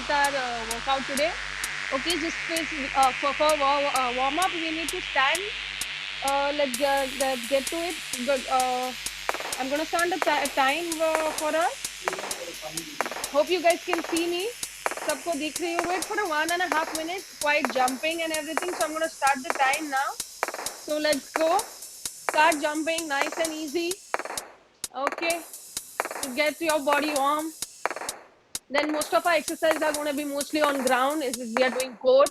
with our workout today. Okay, just for warm up, we need to stand. Let's get to it. Good. I'm gonna start the time for us. Hope you guys can see me. सबको दिख रही हो? Wait for a 1.5 minutes. Quite jumping and everything. So I'm gonna start the time now. So let's go. Start jumping, nice and easy. Okay, to get your body warm. Then most of our exercises are going to be mostly on ground. We are doing core.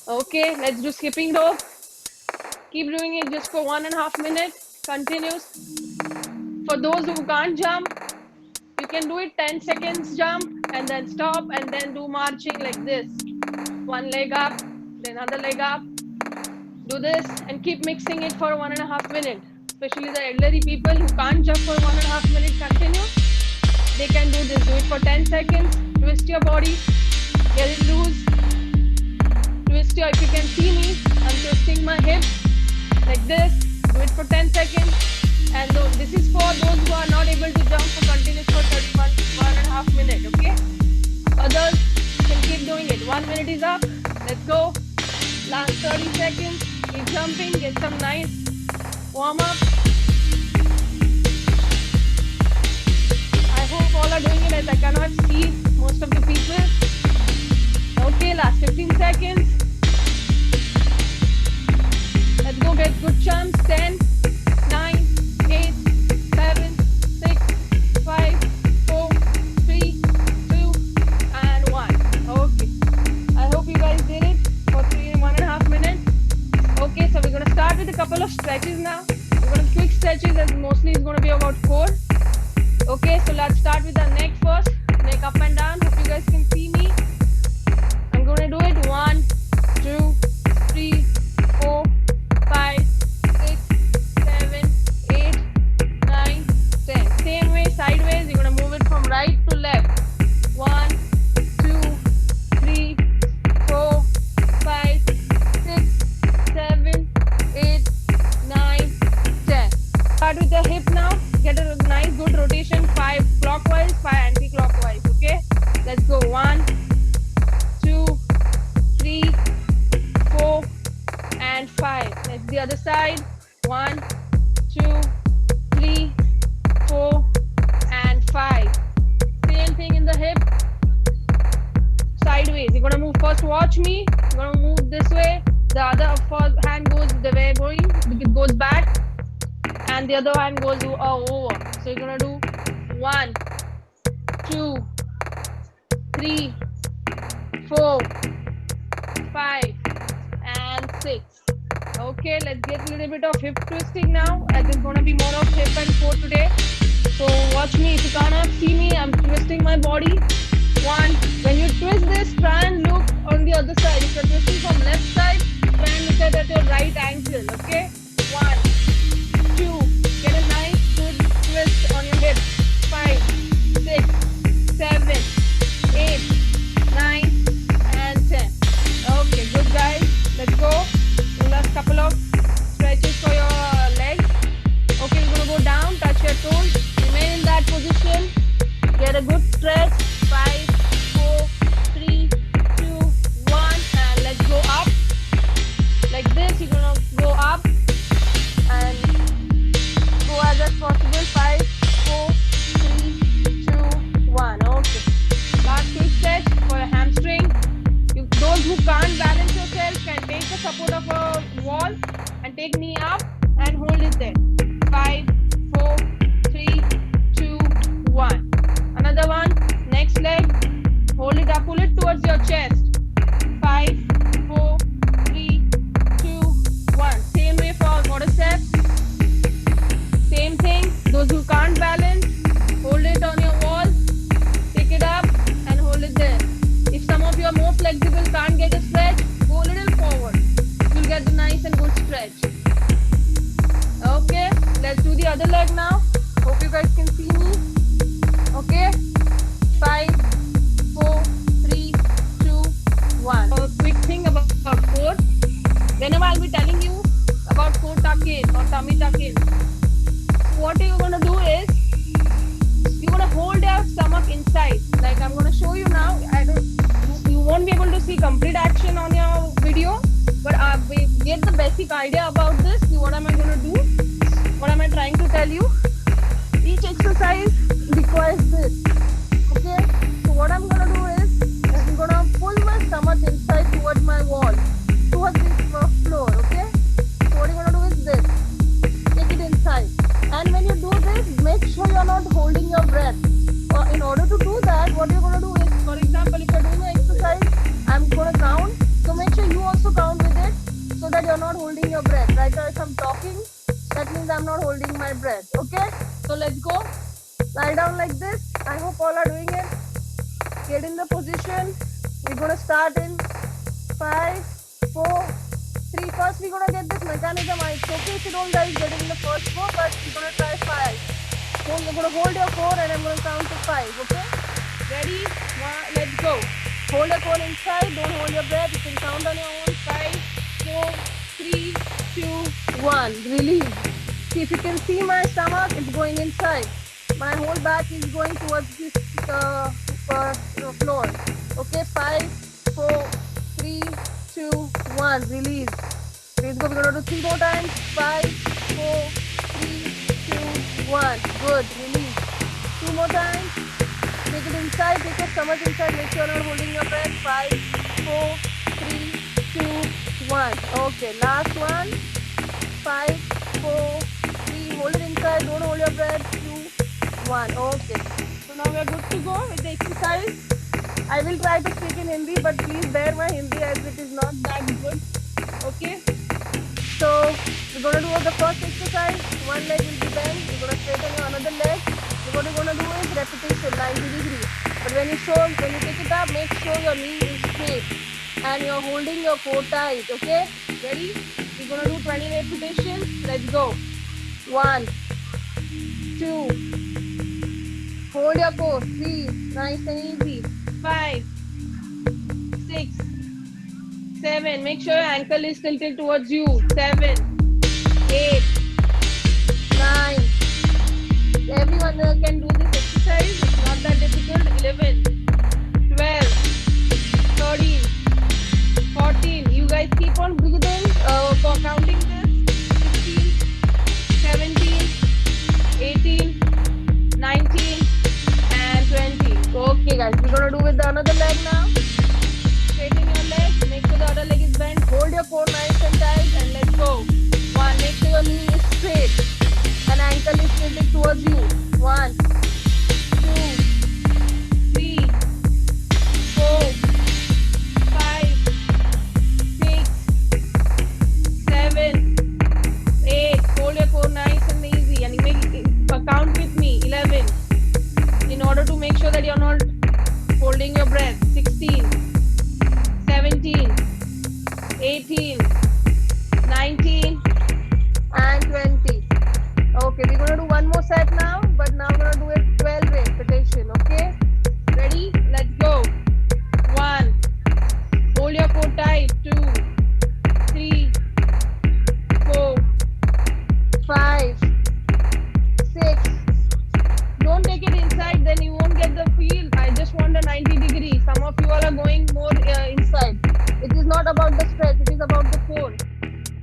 Okay, let's do skipping rope. Keep doing it just for 1.5 minutes. Continuous. For those who can't jump, you can do it 10 seconds jump and then stop and then do marching like this. One leg up, then other leg up. Do this and keep mixing it for 1.5 minutes. Especially the elderly people who can't jump for 1.5 minutes continuous. They can do this. Do it for 10 seconds. Twist your body. Get it loose. Twist your, if you can see me, I'm twisting my hips like this. Do it for 10 seconds. And this is for those who are not able to jump for continuous for 1.5 minutes. Okay? Others can keep doing it. 1 minute is up. Let's go. Last 30 seconds. Keep jumping. Get some nice warm up. I hope all are doing it as I cannot see most of the people. Okay, last 15 seconds. Let's go get good jumps. 10, 9, 8, 7, 6, 5, 4, 3, 2, and 1. Okay. I hope you guys did it for 1.5 minutes. Okay, so we're going to start with a couple of stretches now. We're going to quick stretches as mostly it's going to be about core. Okay, so let's start with the neck first. Neck up and down. Hope you guys can see me. I'm going to do it. 1, 2, 3, 4, 5, 6, 7, 8, 9, 10. Same way, sideways. You're going to move it from right to left. 1, 2, 3, 4, 5, 6, 7, 8, 9, 10. Start with the hip now. Get a nice good rotation. 5 clockwise, 5 anti-clockwise. Okay, let's go. 1, 2, 3, 4, and 5. Let's the other side. 1, 2, 3, 4, and 5. Same thing in the hip. Sideways. You're gonna move first. Watch me. You're gonna move this way. The other hand goes the way going. It goes back. And the other hand goes over. So you're gonna do 1, 2, 3, 4, 5, and 6. Okay, let's get a little bit of hip twisting now, as it's gonna be more of hip and core today. So watch me. If you cannot see me, I'm twisting my body. 1. When you twist this, try and look on the other side. If you're twisting from left side, try and look at your right angle. Okay. 1, 2. Get a nice good twist on your hips. 5, 6, 7, 8, 9, and 10. Okay, good guys. Let's go. Last couple of stretches for your legs. Okay, we're gonna go down, touch your toes, remain in that position. Get a good stretch. 5, 4, 3, 2, 1, and let's go up. Like this, you're gonna go up and go as possible. 5, 4, 3, 2, 1. Okay. Last quick stretch for a hamstring. Those who can't balance yourself can take the support of a wall and take knee up and hold it there. 5, 4, 3, 2, 1. Another one. Next leg. Hold it up. Pull it towards your chest. 5, 4, 3, 2, 1. Same way for quadriceps. Same thing. Those who can't balance, hold it on your wall. Pick it up and hold it there. If some of you are more flexible, can't get a stretch, go a little forward. You'll get the nice and good stretch. Okay, let's do the other leg now. Hope you guys can see me. Okay, 5, 4, 3, 2, 1. A quick thing about core. Whenever I'll be telling you about core tuck-in or tummy tuck-in, what you're gonna do is you're gonna hold your stomach inside. Like I'm gonna show you now. won't be able to see complete action on your video, but we get the basic idea about this. What am I going to do? What am I trying to tell you? Each exercise requires this. Okay, so what I'm going to do is I'm going to pull my stomach inside towards my wall, towards this floor. Okay, so what you're going to do is this. Take it inside, and when you do this, make sure you're not holding your breath. In order to do that, what you're going to do is, for example, if you're doing an exercise, I'm going to count. So make sure you also count with it so that you're not holding your breath. Right now, if I'm talking, that means I'm not holding my breath. Okay? So let's go. Lie down like this. I hope all are doing it. Get in the position. We're going to start in 5, 4, 3. First, we're going to get this mechanism. It's okay if you don't guys get in the first 4, but we're going to try 5. So you're going to hold your core and I'm going to count to 5. Okay? Ready? 1, let's go. Hold your core inside. Don't hold your breath. You can count on your own. 5, 4, 3, 2, 1. Release. See, if you can see my stomach, it's going inside. My whole back is going towards this floor. Okay? 5, 4, 3, 2, 1. Release. Let's go. We're going to do 3 more times. 5, 4, 3, 2, 1. Good. Release. 2 more times. Take it inside. Take your stomach inside. Make sure you're not holding your breath. 5, 4, 3, 2, 1. Okay. Last one. 5, 4, 3. Hold it inside. Don't hold your breath. 2, 1. Okay. So now we are good to go with the exercise. I will try to speak in Hindi, but please bear my Hindi as it is not that good. Okay. So we're going to do the first exercise. One leg will be bent. We're going to straighten your another leg. What you're going to do is repetition, 90 degrees. But when you take it up, make sure your knee is straight and you're holding your core tight. Okay? Ready? We're going to do 20 repetitions. Let's go. 1, 2. Hold your core. 3. Nice and easy. 5, 6, 7. Make sure your ankle is tilted towards you. 7, 8, 9. Everyone can do this exercise. It's not that difficult. 11, 12, 13, 14. You guys keep on breathing. Counting this. 16, 17, 18, 19, and 20. Okay, guys. We're gonna do with the another leg now. Straighten your leg. Make sure the other leg is bent. Hold your core nice and tight, and let's go. 1. Make sure your knee is straight and ankle is tilted towards you. 1, 2, 3, 4, 5, 6, 7, 8. Hold your core nice and easy, and you make count with me. 11. In order to make sure that you're not holding your breath. 16, 17, 18, 19, and 20. Okay, we're going to do one more set now, but now we're going to do it 12 repetition. Okay? Ready? Let's go. 1. Hold your core tight. 2, 3, 4, 5, 6. Don't take it inside, then you won't get the feel. I just want a 90 degree. Some of you all are going more inside. It is not about the stretch, it is about the core.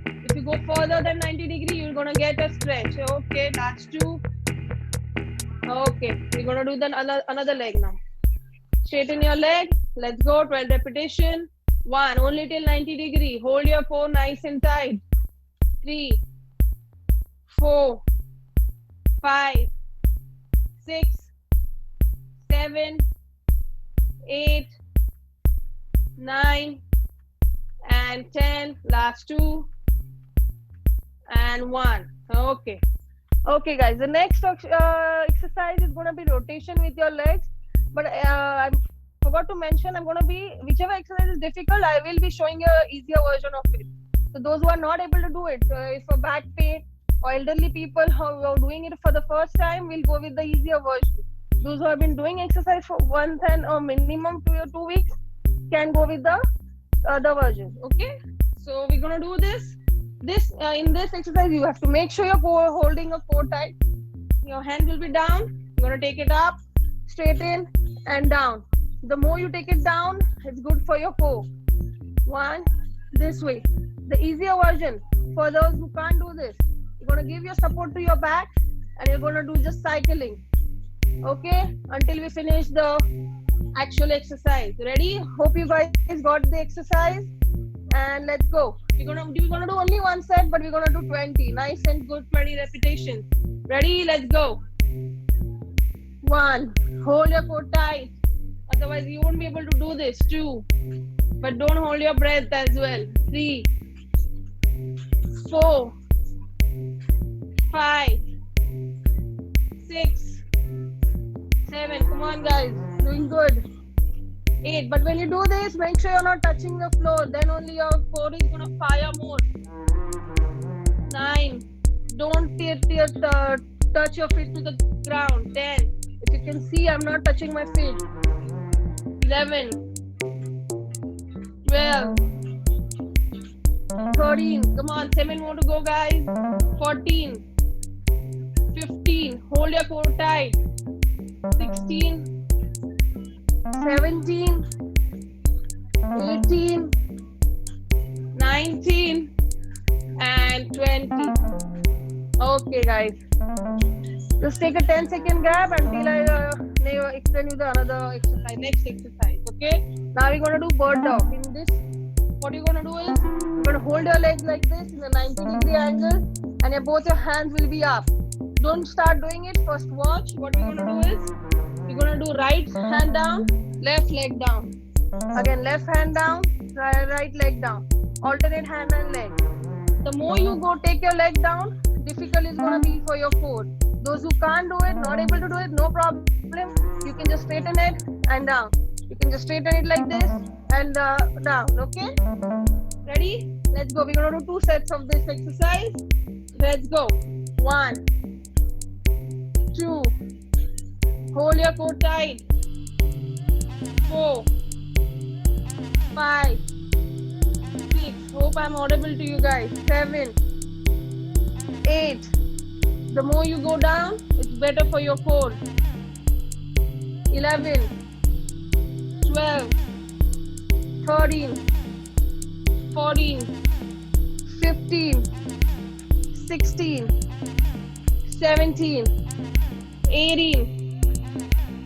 If you go further than 90 degree, you're going to get a stretch. Okay, that's 2. Okay, we're going to do another leg now. Straighten your leg. Let's go. 12 repetition. 1. Only till 90 degree. Hold your core nice and tight. 3, 4, 5, 6, 7, 8, 9, and 10. Last 2. And 1. Okay. Okay, guys. The next exercise is going to be rotation with your legs. But I forgot to mention, I'm going to be, whichever exercise is difficult, I will be showing you an easier version of it. So those who are not able to do it, if for back pain or elderly people who are doing it for the first time, we'll go with the easier version. Those who have been doing exercise for 1 or minimum 2 weeks can go with the other version. Okay. So we're going to do this. In this exercise, you have to make sure you're holding your core tight. Your hand will be down. You're going to take it up, straighten, and down. The more you take it down, it's good for your core. One, this way. The easier version for those who can't do this, you're going to give your support to your back and you're going to do just cycling. Okay, until we finish the actual exercise. Ready? Hope you guys got the exercise. And let's go. We're gonna do only one set, but we're gonna do 20. Nice and good 20 repetitions. Ready? Let's go. 1. Hold your core tight. Otherwise, you won't be able to do this. 2. But don't hold your breath as well. 3. 4. 5. 6. 7. Come on, guys. Doing good. 8. But when you do this, make sure you're not touching the floor. Then only your core is gonna fire more. 9. Don't touch your feet to the ground. 10. If you can see, I'm not touching my feet. 11. 12. 13. Come on, 7 more to go, guys. 14. 15. Hold your core tight. 16. 17, 18, 19, and 20. Okay, guys. Just take a 10-second gap until I explain you the another exercise, next exercise. Okay? Now we're going to do bird dog. In this, what you're going to do is, you're going to hold your legs like this in a 90-degree angle, and both your hands will be up. Don't start doing it. First watch. What we're going to do is, we're going to do right hand down, left leg down. Again, left hand down, right leg down. Alternate hand and leg. The more you go take your leg down, difficult is going to be for your core. Those who can't do it, not able to do it, no problem. You can just straighten it and down. You can just straighten it like this and down. Okay? Ready? Let's go. We're going to do 2 sets of this exercise. Let's go. 1, 2. Hold your core tight. 4, 5, 6. Hope I'm audible to you guys. 7, 8. The more you go down, it's better for your core. 11, 12, 13, 14, 15, 16, 17, 18,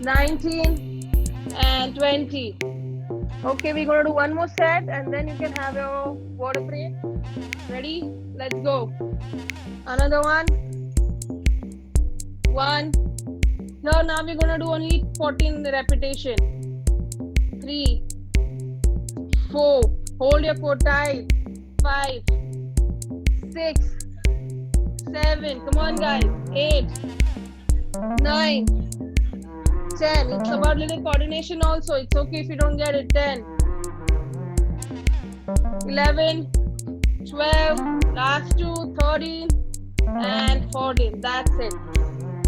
19, and 20. Okay, we're going to do one more set and then you can have your water break. Ready? Let's go. Another one. 1. Here now we're going to do only 14 repetition. 3, 4. Hold your core tight. 5, 6, 7. Come on, guys. 8, 9, 10. It's about little coordination also. It's okay if you don't get it. 10, 11, 12, last 2, 13, and 14. That's it.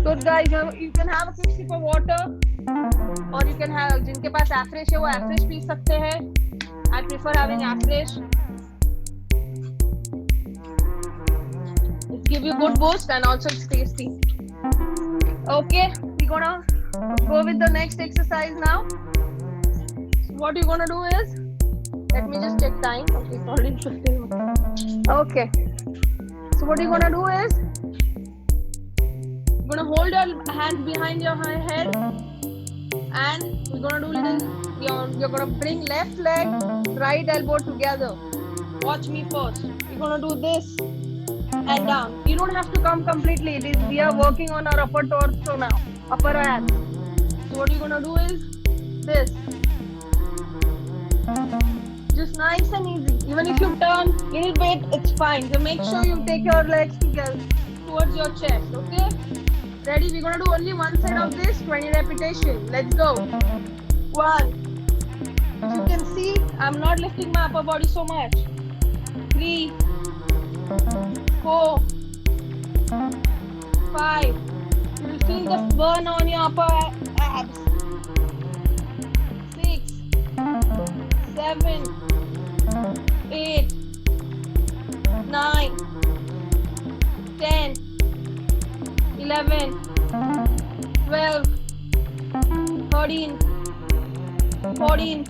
Good, guys. You can have a quick sip of water, or you can have, जिनके पास Afresh है वो Afresh P सकते हैं. I prefer having Afresh. It gives you good boost and also it's tasty. Okay, we're gonna go with the next exercise now. So what you're gonna do is, let me just check time. Okay, it's already 15 minutes. Okay. So what you're gonna do is, you're gonna hold your hands behind your head, and we're gonna do little. You're gonna bring left leg, right elbow together. Watch me first. We're gonna do this and down. You don't have to come completely. We are working on our upper torso now, upper abs. So what you're gonna do is this. Just nice and easy. Even if you turn a little bit, it's fine. So make sure you take your legs together towards your chest. Okay? Ready? We're gonna do only one side of this. 20 repetition. Let's go. 1. If you can see, I'm not lifting my upper body so much. 3, 4, 5. You will feel the burn on your upper abs. 6, 7, 8, 9, 10, 11, 12, 13, 14,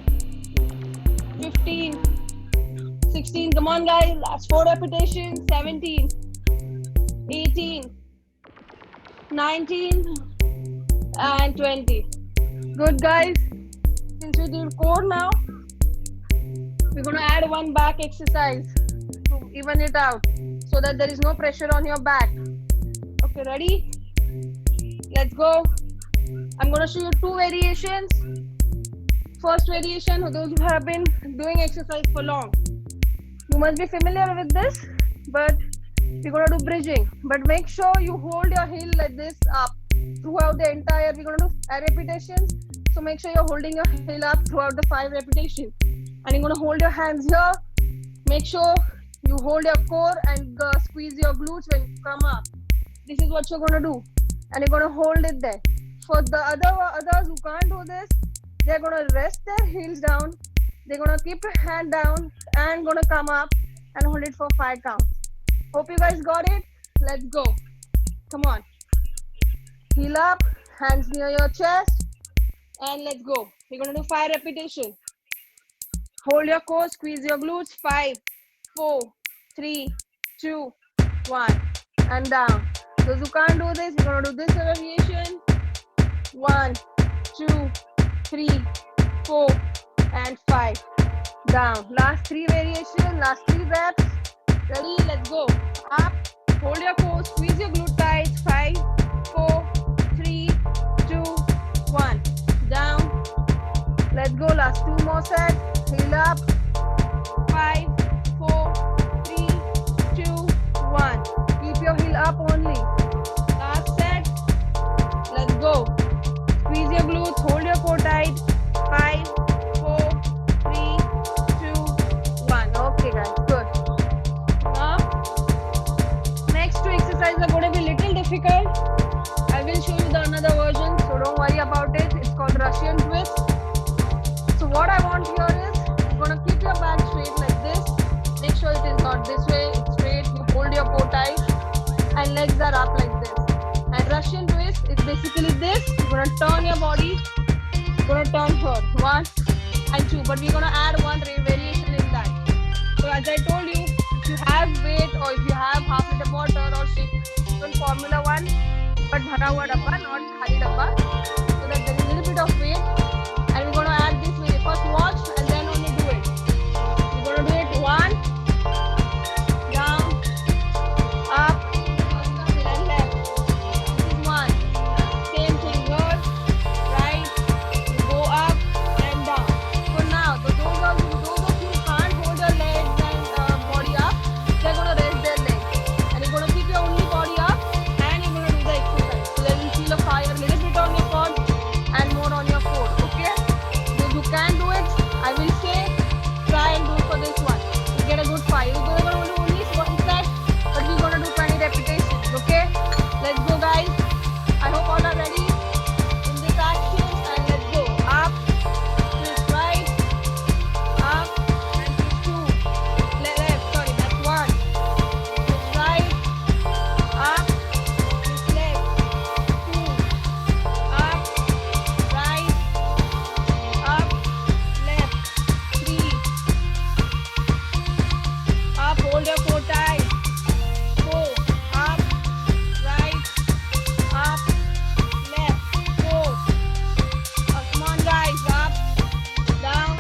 15, 16. Come on, guys. Last 4 repetitions. 17, 18, 19, and 20. Good, guys. Since we did core now, we're going to add one back exercise to even it out so that there is no pressure on your back. Okay, ready? Let's go. I'm going to show you 2 variations. First variation, for those who have been doing exercise for long, you must be familiar with this, but we're going to do bridging. But make sure you hold your heel like this up throughout the entire, we're going to do 5 repetitions. So make sure you're holding your heel up throughout the 5 repetitions. And you're going to hold your hands here. Make sure you hold your core and squeeze your glutes when you come up. This is what you're going to do. And you're going to hold it there. For the others who can't do this, they're going to rest their heels down. They're going to keep your hand down and going to come up and hold it for 5 counts. Hope you guys got it. Let's go. Come on. Heel up, hands near your chest, and let's go. We're going to do 5 repetitions. Hold your core, squeeze your glutes. 5, 4, 3, 2, 1, and down. Those who can't do this, we're going to do this variation. 1, 2, 3, 4, and 5. Down. Last 3 variation, last 3 reps. Ready? Let's go. Up. Hold your core, squeeze your glute tight. 5, 4, 3, 2, 1. Down. Let's go. Last 2 more sets. Heel up. 5, 4, 3, 2, 1. Keep your heel up only. Last set. Let's go. Squeeze your glutes. Hold your core tight. 5, 4, 3, 2, 1. Okay, guys. Good. Now, next 2 exercises are going to be a little difficult. I will show you the another version, so don't worry about it. It's called Russian twist. So what I want here is, you're going to keep your back straight like this. Make sure it is not this way, it's straight. You hold your core tight and legs are up like this. And Russian twist is basically this. You're going to turn your body. You're going to turn here. 1 and 2. But we're going to add one variation in that. So as I told you, if you have weight or if you have half liter water or shake, even Formula 1, but bhara hua dabba, not khali dabba, so that there is a little bit of weight. And we're going to add this way. First watch and then only do it. We're going to do it 1, down, up, and left. This is 1. Same thing here, right, you go up and down. So now, those of you who can't hold your legs and body up, they're going to raise their legs. And you're going to keep your only body up and you're going to do the exercise. So then you'll feel a fire a little bit on your quad and more on your core, okay? Those who can do it, I will say, try and do it for this one. You get a good fire. We're going to do only 1 set, but we're going to do 20 repetitions, okay? Let's go, guys. I hope all are ready in this action, and let's go. Up, twist right, up, and twist 2. Left, sorry, that's 1. Twist right, up, twist left, 2. Up, right, up, left, 3. Up, hold your core tight. 4. Up, right, up, left, 4. Come on, guys. Up, down,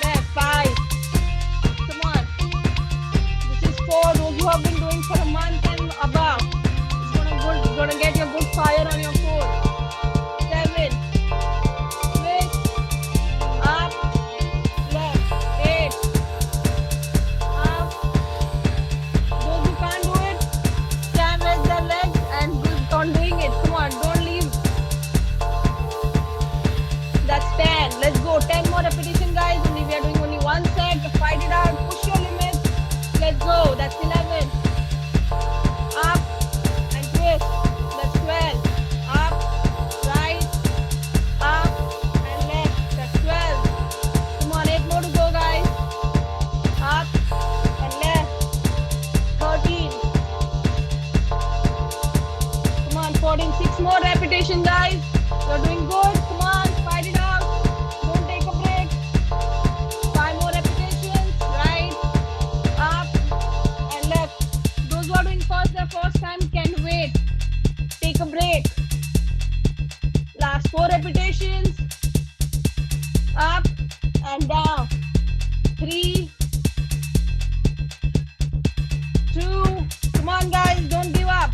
left, 5. Come on. This is 4. Those who have been doing for a month and above. It's gonna get your good fire on your core. 7. Twist. Up, left, 8. Up. Those who can't do it, can raise their legs and good on doing it. Come on, don't leave. That's 10. Let's go. 10 more repetition, guys. Only we are doing only 1 set. Fight it out. Push your limits. Let's go. That's 11. Up and twist. That's 12. Up, right, up, and left. That's 12. Come on, 8 more to go, guys. Up and left. 13. Come on, 14. 6 more repetition, guys. You're doing good. Come on, fight it out. Go Take a break. Last 4 repetitions. Up and down. 3, 2. Come on, guys. Don't give up.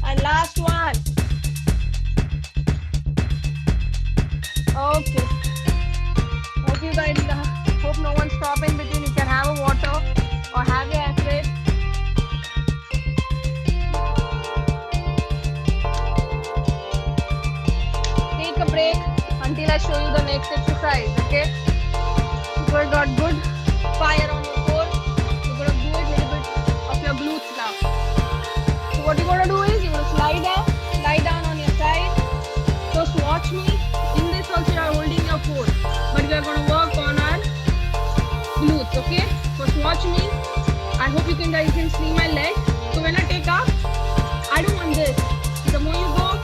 And last one. Okay. Hope you guys, hope no one's stopping between. You can have a water or have your acid. Take a break until I show you the next exercise, okay? You got good fire on your core. You're gonna do a little bit of your glutes now. So what you're gonna do is you're gonna lie down on your side. Just watch me. In this also you are holding your core, but we are gonna work on our glutes, okay? Just watch me. I hope you can see my leg. So when I take up, I don't want this. The more you go,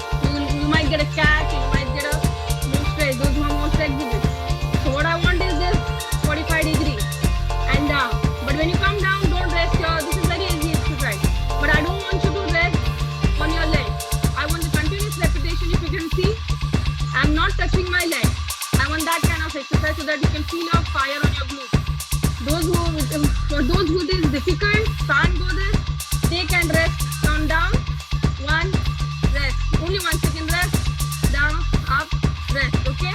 you might get a catch, you might get a more stretch. Those who are more flexible. So what I want is this 45 degree and down. But when you come down, don't rest your. This is very easy exercise. But I don't want you to rest on your leg. I want the continuous repetition. If you can see, I'm not touching my leg. I want that kind of exercise so that you can feel your fire on your glutes. For those who it is difficult, can't go this, they can rest down, one, rest. Only 1 second rest, down, up, rest, okay?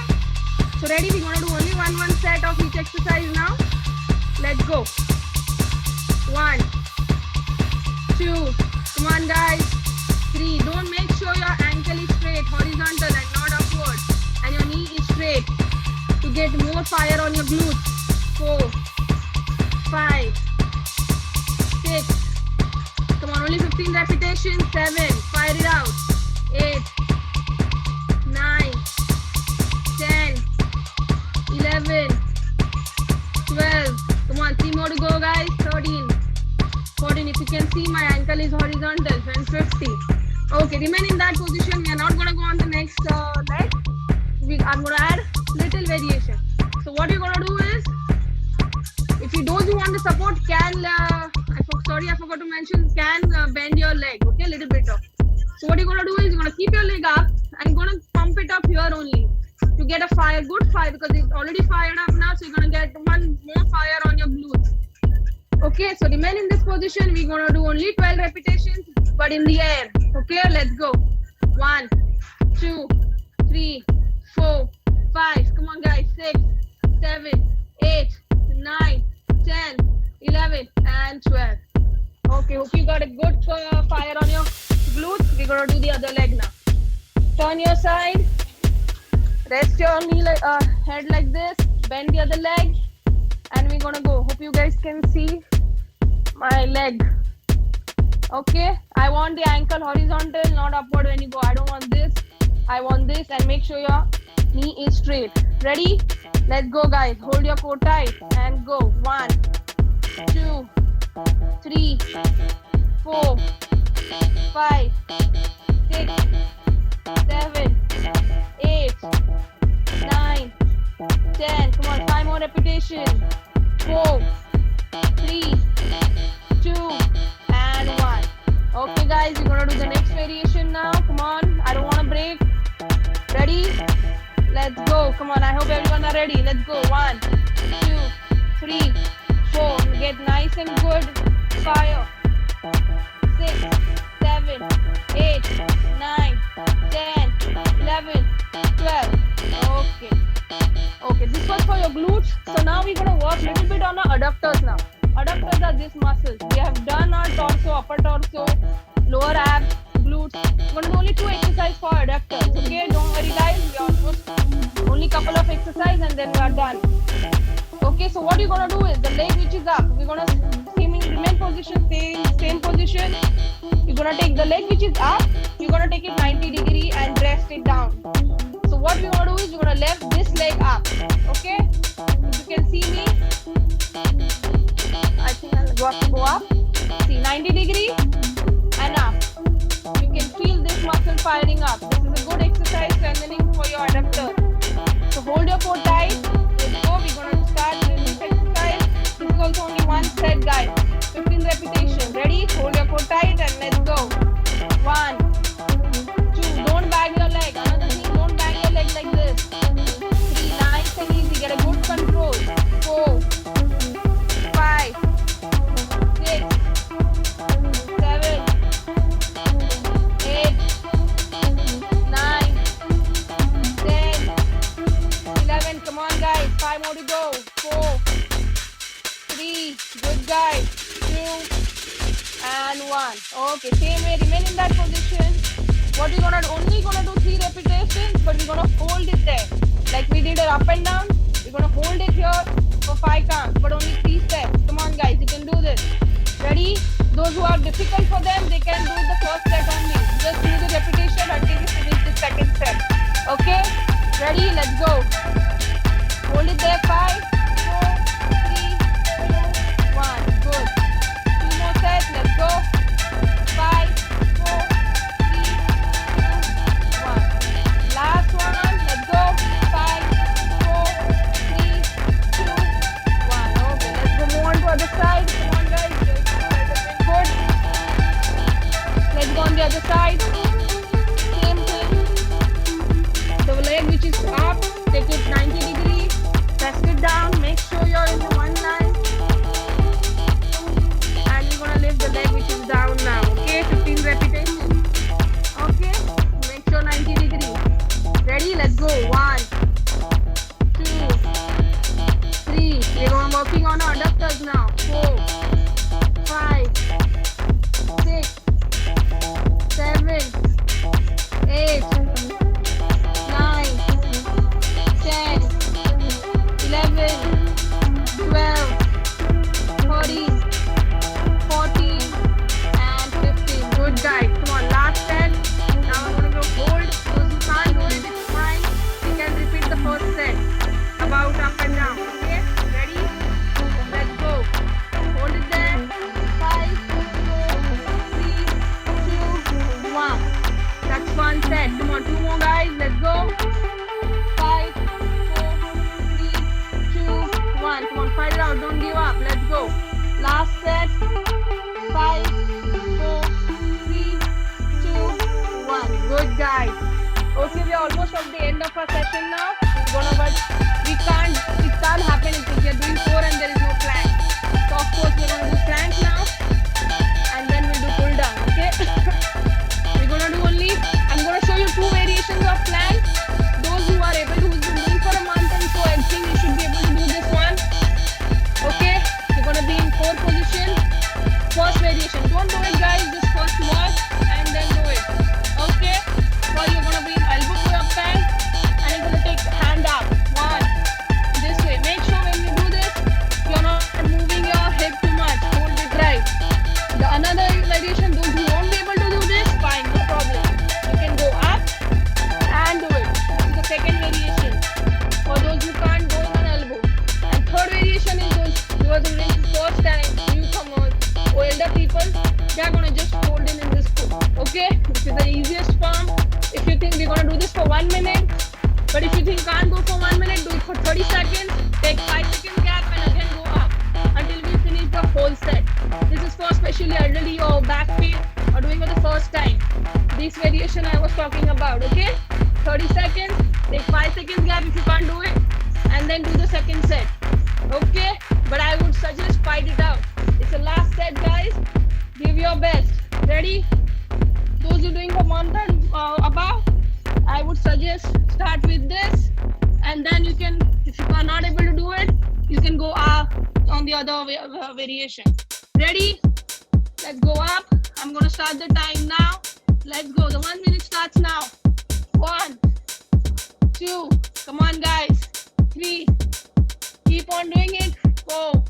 So ready? We're gonna do only one set of each exercise now. Let's go. 1, 2, come on guys. 3, don't make sure your ankle is straight, horizontal and not upward. And your knee is straight to get more fire on your glutes. 4, 5, 6, come on, only 15 repetitions. 7, fire it out. 8, 9, 10, 11, 12, come on, 3 more to go guys. 13, 14, if you can see my ankle is horizontal. And 15. Okay, remain in that position. We are not going to go on the next leg. I'm going to add little variation. So what you're going to do is, if you don't want the support, I forgot to mention, can bend your leg, okay, a little bit of. So what you're gonna do is you're gonna keep your leg up and gonna pump it up here only to get a fire, good fire, because it's already fired up now. So you're gonna get one more fire on your glutes. Okay, so remain in this position. We're gonna do only 12 repetitions, but in the air. Okay, let's go. 1, 2, 3, 4, 5. Come on, guys. 6, 7, 8, 9, 10, 11, and 12. Okay, hope you got a good fire on your glutes. We're gonna do the other leg now. Turn your side. Rest your knee head like this. Bend the other leg, and we're gonna go. Hope you guys can see my leg. Okay, I want the ankle horizontal, not upward when you go. I don't want this. I want this, and make sure your knee is straight. Ready? Let's go, guys. Hold your core tight and go. 1, 2, 3, 4, 5, 6, 7, 8, 9, 10. Come on, 5 more repetitions. 4, 3, 2, and 1. Okay, guys, we're gonna do the next variation now. Come on, I don't want to break. Ready? Let's go. Come on, I hope everyone are ready. Let's go. 1, 2, 3, 4. Get nice and good fire. 6, 7, 8, 9, 10, 11, 12. Okay. Okay, this was for your glutes. So now we're gonna work a little bit on our adductors now. Adductors are these muscles. We have done our torso, upper torso, lower abs, glutes. We're gonna do only 2 exercises for adductors. Okay, don't worry guys. We almost only couple of exercises and then we are done. Okay, so what you're gonna do is the leg which is up, we're gonna remain position, stay in the same position. You're gonna take the leg which is up, you're gonna take it 90 degree and rest it down. So what we're gonna do is you're gonna lift this leg up. Okay, if you can see me, I think I'll have to go up. See, 90 degree and up. You can feel this muscle firing up. This is a good exercise strengthening for your adductor. So hold your core tight. Let's go. We're gonna start with this exercise. This is also only one set, guys. 15 repetitions. Ready? Hold your core tight and let's go. 1, 1. Okay, same way, remain in that position. What we're only gonna do 3 repetitions, but we're gonna hold it there. Like we did it up and down, we're gonna hold it here for 5 counts, but only 3 steps. Come on guys, you can do this. Ready? Those who are difficult for them, they can do the first set only. Just do the repetition until you finish the second step. Okay? Ready? Let's go. Hold it there. 5, 4, 3, 2, 1. Good. 2 more sets. Let's go. 5, 4, 3, 2, 1. Last one. Let's go. 5, 4, 3, 2, 1. Okay. Let's go more on to other side. Come on, guys. Good. Let's go on the other side. Same thing. The leg which is up, take it 90 degrees. Press it down. Make sure you're in the one line. And you're gonna lift the leg which is down now. Okay, 15 repetitions. Okay, make sure 90 degrees. Ready? Let's go. 1, 2, 3. We're working on our adductors now. 4, 5, 6, 7, 8, 9, 10, 11, 12, 13, 14, and 15. Good guys. Come on, last set. Now I'm going to go hold. Those who can't do it, it's fine. You can repeat the first set. About up and down. Okay? Ready? Let's go. Hold it there. 5, 4, 3, 2, 1. That's one set. Come on, 2 more guys. Let's go. 5, 4, 3, 2, 1. Come on, fight it out. Don't give up. Let's go. Last set. 5, 4, 3, 2, 1. Good guys. Okay, we are almost at the end of our session now. But it can't happen if we are doing 4 and there is no plank. So of course we're gonna do plank now, and then we'll do pull down. Okay. We're gonna do only. I'm gonna show you 2 variations of plank. Those who are able, who's been doing for a month and so, I think you should be able to do this one. Okay. You're gonna be in 4 position. First variation. Don't do it, guys. Just first watch and then do it. Okay. So you're gonna be in elbow to your plank, and you're gonna take hand up. 1. This way. Make sure when you do this, you're not moving your hip too much. Hold it right. The another variation, those who won't be able to do this, fine, no problem. You can go up and do it. This is the second variation. For those who can't go in an elbow. And third variation is those who are doing it first time, newcomers, or elder people, they are gonna just hold in this foot. Okay? This is the easiest form. If you think we're gonna do this for 1 minute, but if you think can't go for 1 minute, do it for 30 seconds, take 5 seconds gap and again go up until we finish the whole set. This is for especially elderly or back pain or doing for the first time. This variation I was talking about, okay? 30 seconds, take 5 seconds gap if you can't do it, and then do the second set. Okay? But I would suggest fight it out. It's the last set, guys. Give your best. Ready? Those who are doing for month and above, I would suggest start with this, and then you can, if you are not able to do it, you can go up on the other variation. Ready? Let's go up. I'm gonna start the time now. Let's go. The 1 minute starts now. 1, 2. Come on, guys. 3. Keep on doing it. 4,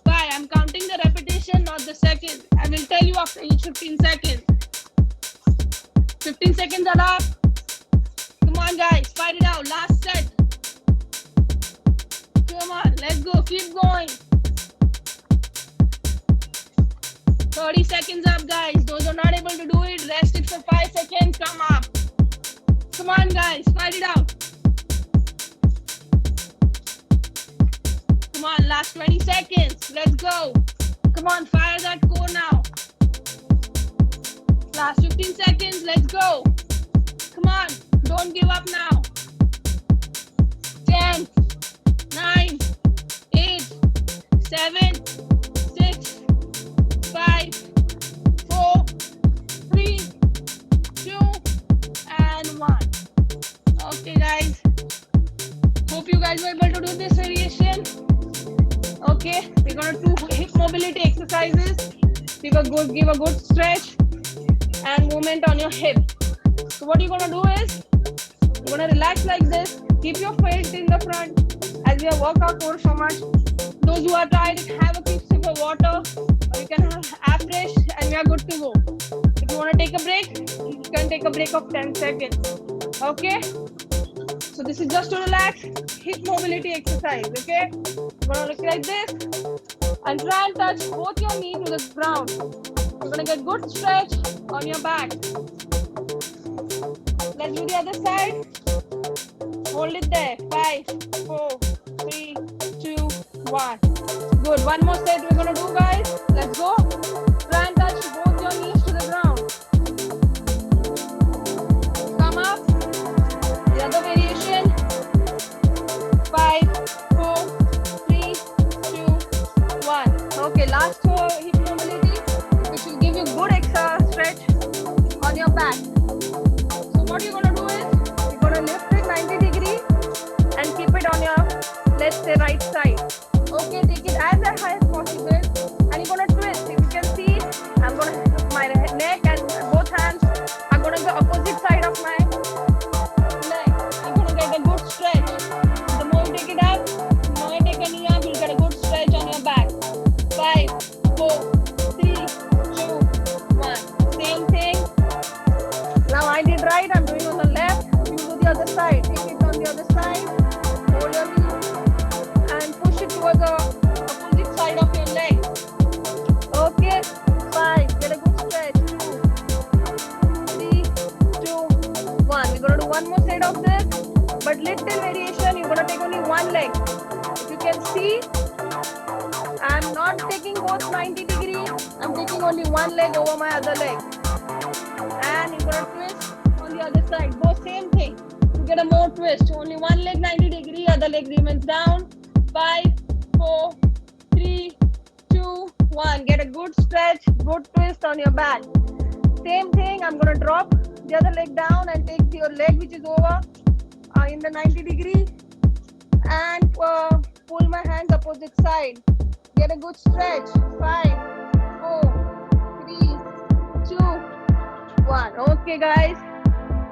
5. I'm counting the repetition, not the second. I will tell you after each 15 seconds. 15 seconds are up. Come on, guys. Fight it out. Last set. Come on. Let's go. Keep going. 30 seconds up, guys. Those who are not able to do it, rest it for 5 seconds. Come up. Come on, guys. Fight it out. Come on. Last 20 seconds. Let's go. Come on. Fire that core now. Last 15 seconds. Let's go. Come on. Don't give up now. 10, 9, 8, 7, 6, 5, 4, 3, 2, and 1. Okay, guys. Hope you guys were able to do this variation. Okay, we're gonna do hip mobility exercises. Give a good stretch and movement on your hip. So what you're gonna do is you're gonna relax like this. Keep your feet in the front as we have worked our core so much. Those who are tired, have a quick sip of water, or you can have fresh, and we are good to go. If you want to take a break, you can take a break of 10 seconds. Okay? So this is just to relax, hip mobility exercise. Okay? You're gonna look like this and try and touch both your knees to the ground. You're gonna get good stretch on your back. Let's do the other side. Hold it there. 5, 4, 3, 2, 1. Good. One more set we're gonna do, guys. Let's go. Try and touch both your knees to the ground. Come up. The other variation. 5, 4, 3, 2, 1. Okay, last hip mobility, which will give you good extra stretch on your back. So what you're gonna do is you're gonna lift it 90 degrees and keep it on your, let's say, right side. Okay, take it as high as possible, and you're gonna twist. If you can see, I'm gonna my neck and both hands are gonna be opposite side of my leg. I'm gonna get a good stretch. The more you take it up, the more you take a knee up, you'll get a good stretch on your back. 5, 4, 3, 2, 1. Same thing. Now I did right, I'm doing on the left. You do the other side. Take it on the other side. Hold your knee and push it towards the opposite side of your leg. Okay, 5. Get a good stretch. 3, 2, 1. We're gonna do one more set of this, but little variation. You're gonna take only one leg. If you can see, I'm not taking both 90 degrees. I'm taking only one leg over my other leg. And you're gonna twist on the other side. Both same thing. To get a more twist. Only one leg 90 degrees, other leg remains down. 5, 4, 3, 2, 1. Get a good stretch, good twist on your back. Same thing, I'm gonna drop the other leg down and take your leg which is over in the 90 degree and pull my hands opposite side. Get a good stretch. 5, 4, 3, 2, 1. Okay, guys,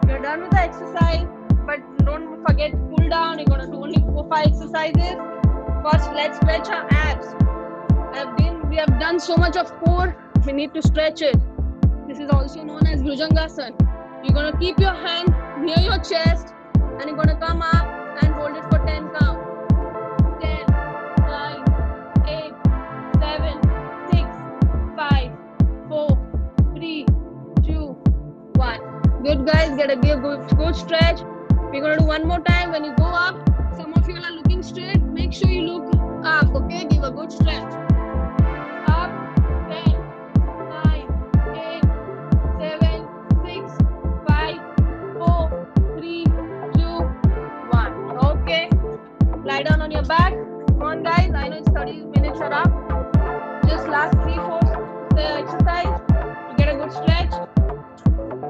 you're done with the exercise, but don't forget pull down. You're gonna do only 4, 5 exercises. First, let's stretch our abs. We have done so much of core. We need to stretch it. This is also known as Bhujangasana. You're gonna keep your hand near your chest, and you're gonna come up and hold it for 10 count. 10, 9, 8, 7, 6, 5, 4, 3, 2, 1. Good, guys. Get a good stretch. We're gonna do one more time. When you go up, some of you are looking straight. Make sure you look up. Okay, give a good stretch. Up. 10, 9, 8, 7, 6, 5, 4, 3, 2, 1. Okay. Lie down on your back. Come on, guys. I know it's 30 minutes are up. Just last 3, 4 the exercise to get a good stretch.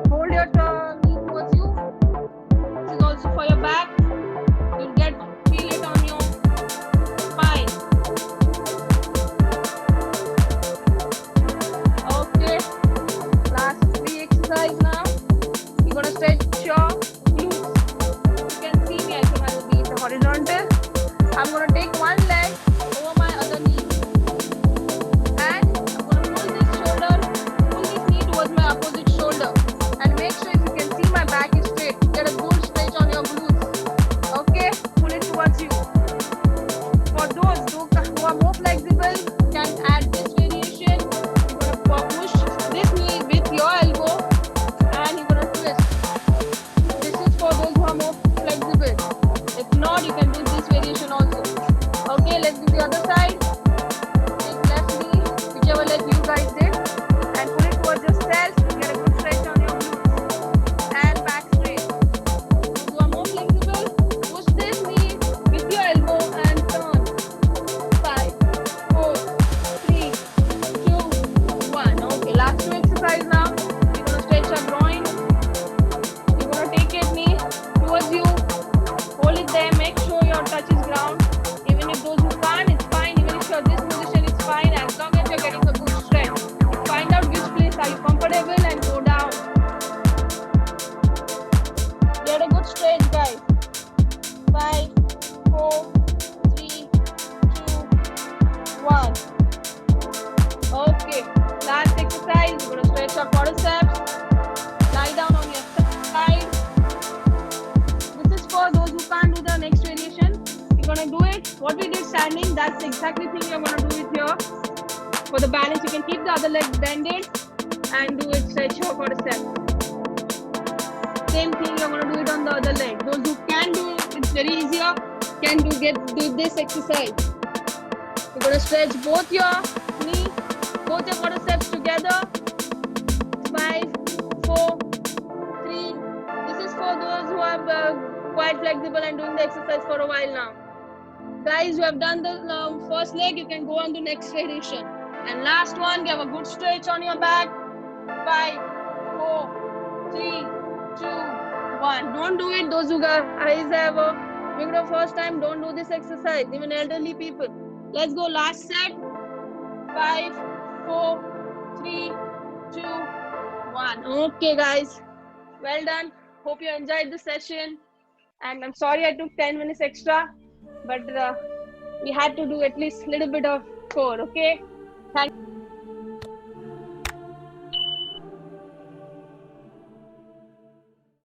Hold your knee towards you. This is also for your back. You'll feel it on your spine. Okay. Last 3 exercise now. You're gonna stretch your glutes. You can see me. I think I will be in the horizontal. I'm gonna take one leg over my other knee. And I'm gonna pull this knee towards my opposite shoulder. And make sure you can see my back is straight. Get a good stretch on your glutes. Okay? Pull it towards you. For those who are more flexible, can add this variation. You're gonna push this knee with your elbow and you're gonna twist. This gonna do it. What we did standing, that's exactly thing you're gonna do it here. For the balance, you can keep the other leg bended and do it stretch here for a step. Same thing, you're gonna do it on the other leg. Those who can do it, it's very easier, can do this exercise. You're gonna stretch both your knee, both your quadriceps together. 5, 4, 3. This is for those who are quite flexible and doing the exercise for a while now. Guys, you have done the first leg, you can go on to next variation. And last one, give a good stretch on your back. 5, 4, 3, 2, 1. Don't do it. Those who got eyes ever doing the first time, don't do this exercise. Even elderly people. Let's go. Last set. 5, 4, 3, 2, 1. Okay, guys. Well done. Hope you enjoyed the session. And I'm sorry I took 10 minutes extra, but we had to do at least a little bit of core. Okay. Thank you.